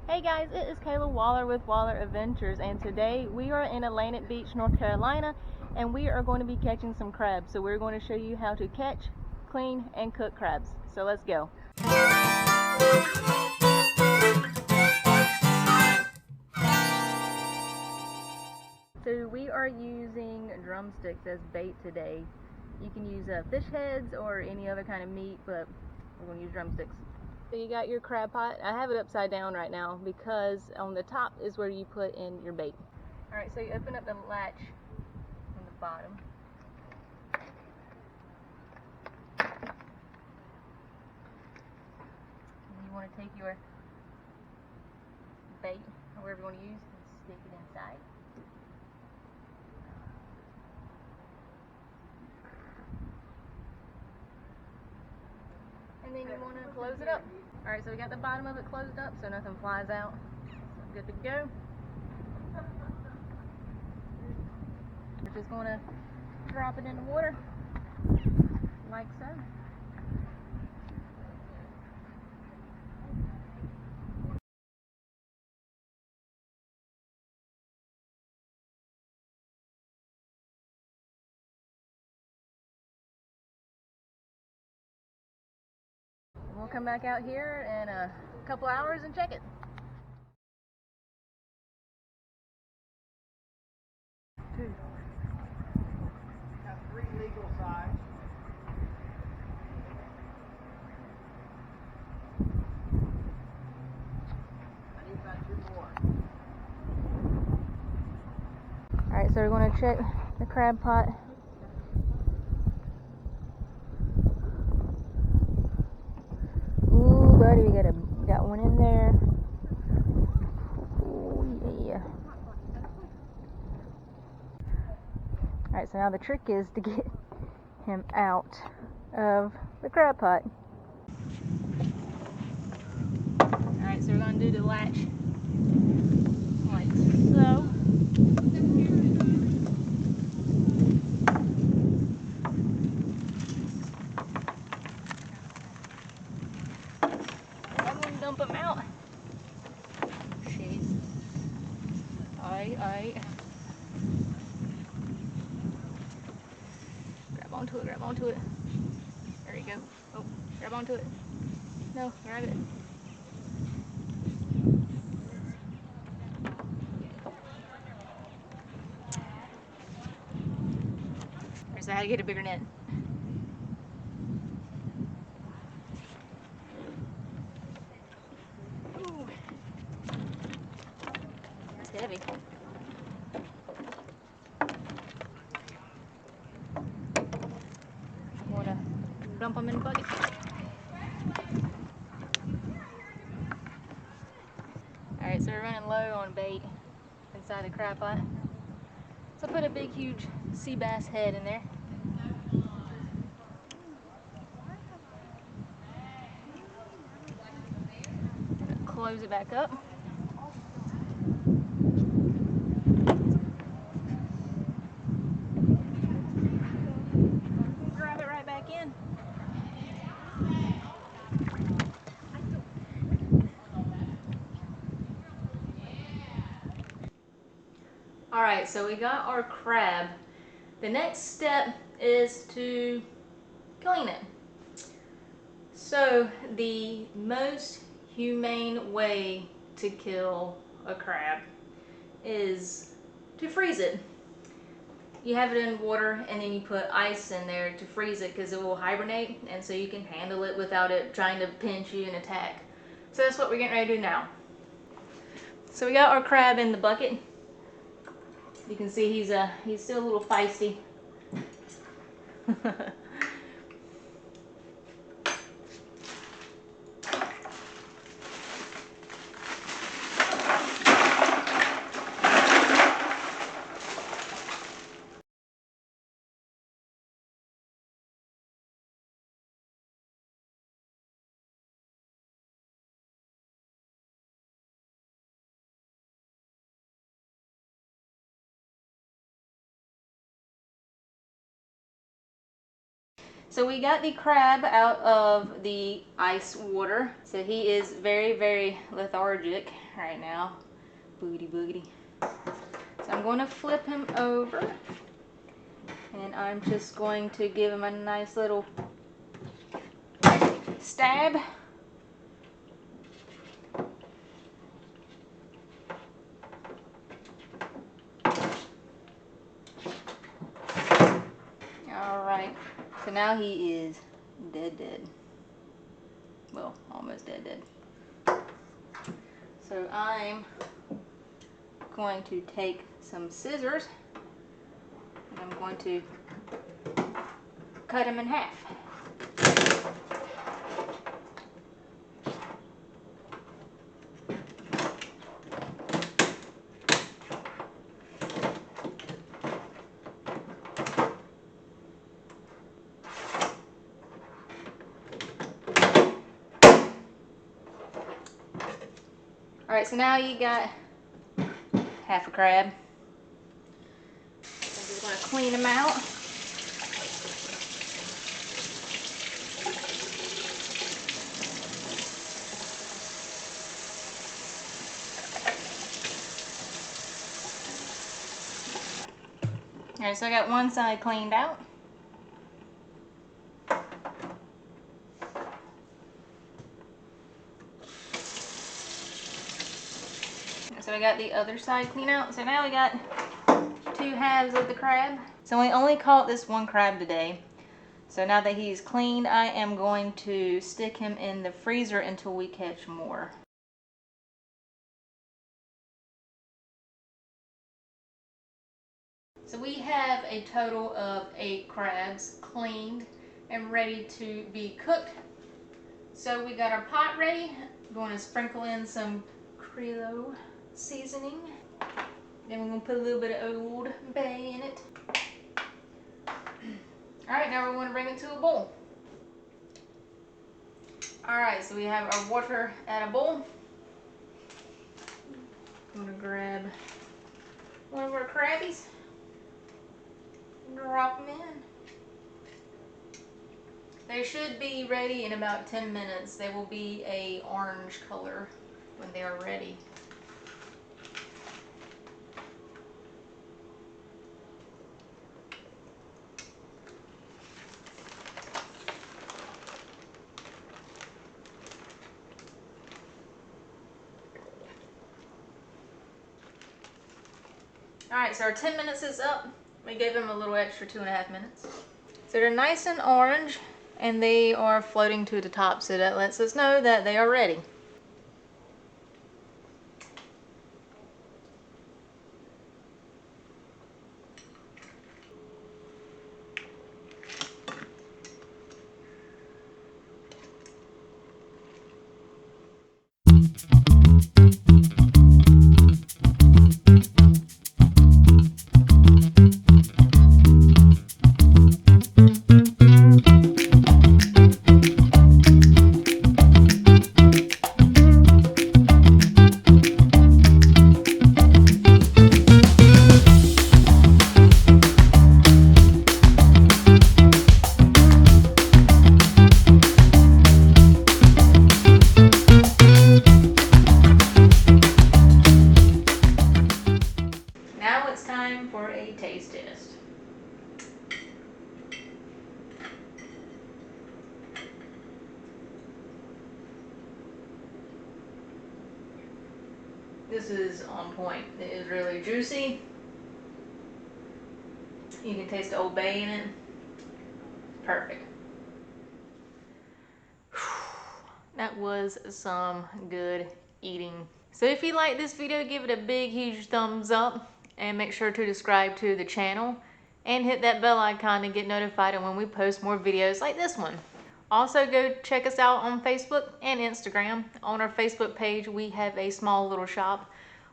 Hey guys, it is Kayla Waller with Waller Adventures, and today we are in Atlantic Beach, North Carolina, and we are going to be catching some crabs. So we're going to show you how to catch, clean, and cook crabs. So let's go. So we are using drumsticks as bait today. You can use fish heads or any other kind of meat, but we're going to use drumsticks. So you got your crab pot. I have it upside down right now because on the top is where you put in your bait. Alright, so you open up the latch on the bottom. And you want to take your bait, or whatever you want to use, and stick it inside. And then you want to close it up. Alright, so we got the bottom of it closed up so nothing flies out. So good to go. We're just going to drop it in the water, like so. We'll come back out here in a couple hours and check it. Got 3 legal size. I need about 2 more. Alright, so we're going to check the crab pot. Ooh, buddy, we got one in there. Ooh, yeah. Alright, so now the trick is to get him out of the crab pot. Alright, so we're going to do the latch like so. I'm going to dump him out. Jeez. Alright. Grab onto it. There you go. Oh, grab onto it. No, grab it. There's how to get a bigger net. Ooh. That's heavy. I'm gonna dump them in the bucket. Alright, so we're running low on bait inside the crab pot. So put a big, huge sea bass head in there. Close it back up. Grab it right back in. Alright, so we got our crab. The next step is to clean it. So the most humane way to kill a crab is to freeze it. You have it in water and then you put ice in there to freeze it because it will hibernate, and so you can handle it without it trying to pinch you and attack. So that's what we're getting ready to do now. So we got our crab in the bucket. You can see he's still a little feisty. So we got the crab out of the ice water. So he is very, very lethargic right now. Boogity boogity. So I'm going to flip him over. And I'm just going to give him a nice little stab. Alright, so now he is dead. Well, almost dead. So I'm going to take some scissors and I'm going to cut him in half. Alright, so now you got half a crab. I'm just going to clean them out. Alright, so I got one side cleaned out. So we got the other side clean out. So now we got 2 halves of the crab. So we only caught this one crab today. So now that he's cleaned, I am going to stick him in the freezer until we catch more. So we have a total of 8 crabs cleaned and ready to be cooked. So we got our pot ready. I'm going to sprinkle in some Creole seasoning. Then we're going to put a little bit of Old Bay in it. Alright, now we're going to bring it to a boil. Alright, so we have our water at a boil. I'm going to grab one of our crabbies. Drop them in. They should be ready in about 10 minutes. They will be a orange color when they are ready. Alright, so our 10 minutes is up. We gave them a little extra 2.5 minutes. So they're nice and orange and they are floating to the top, so that lets us know that they are ready. For a taste test. This is on point. It is really juicy. You can taste the Old Bay in it. Perfect. That was some good eating. So if you like this video, give it a big, huge thumbs up. And make sure to subscribe to the channel and hit that bell icon to get notified when we post more videos like this one. Also go check us out on Facebook and Instagram. On our Facebook page we have a small little shop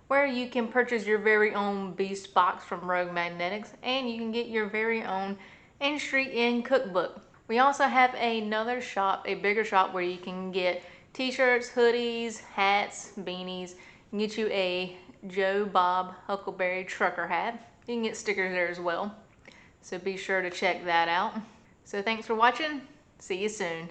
where you can purchase your very own beast box from Rogue Magnetics and you can get your very own In Street Inn cookbook. We also have another shop, a bigger shop, where you can get t-shirts, hoodies, hats, beanies. You can get you a Joe Bob Huckleberry trucker hat. You can get stickers there as well. So be sure to check that out. So thanks for watching. See you soon.